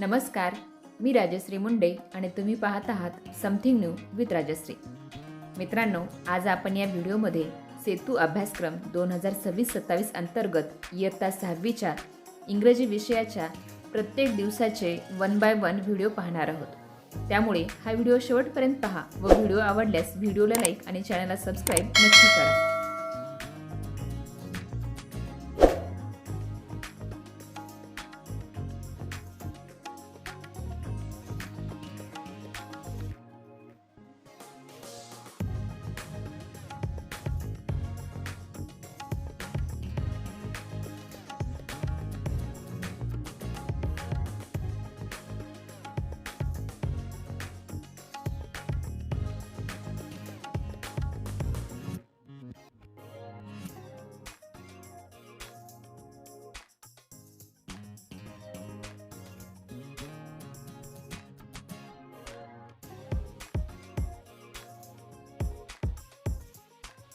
नमस्कार, मी राजश्री मुंडे आणि तुम्ही पाहत आहात समथिंग न्यू विथ राजश्री. मित्रांनो, आज आपण या व्हिडिओमध्ये सेतू अभ्यासक्रम 2026-27 अंतर्गत इयत्ता 6वीच्या इंग्रजी विषयाच्या प्रत्येक दिवसाचे 1 बाय 1 व्हिडिओ पाहणार आहोत. त्यामुळे हा व्हिडिओ शेवटपर्यंत पहा व व्हिडिओ आवडल्यास व्हिडिओला लाईक आणि चॅनलला सबस्क्राईब नक्की करा.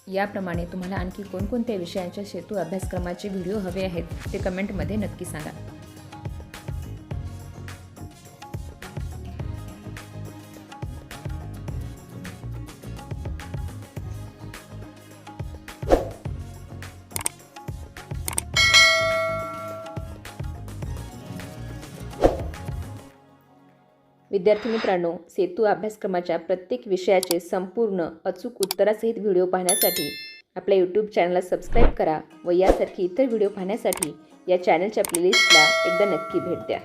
याप्रमाणे तुम्हाला आणखी कोणकोणत्या विषयांच्या सेतू अभ्यासक्रमाचे व्हिडिओ हवे आहेत ते कमेंटमध्ये नक्की सांगा. विद्यार्थी मित्रांनो, सेतू अभ्यासक्रमाच्या प्रत्येक विषयाचे संपूर्ण अचूक उत्तरासहित व्हिडिओ पाहण्यासाठी आपल्या यूट्यूब चॅनलला सबस्क्राईब करा व यासारखी इतर व्हिडिओ पाहण्यासाठी या चॅनलच्या प्लेलिस्टला एकदा नक्की भेट द्या.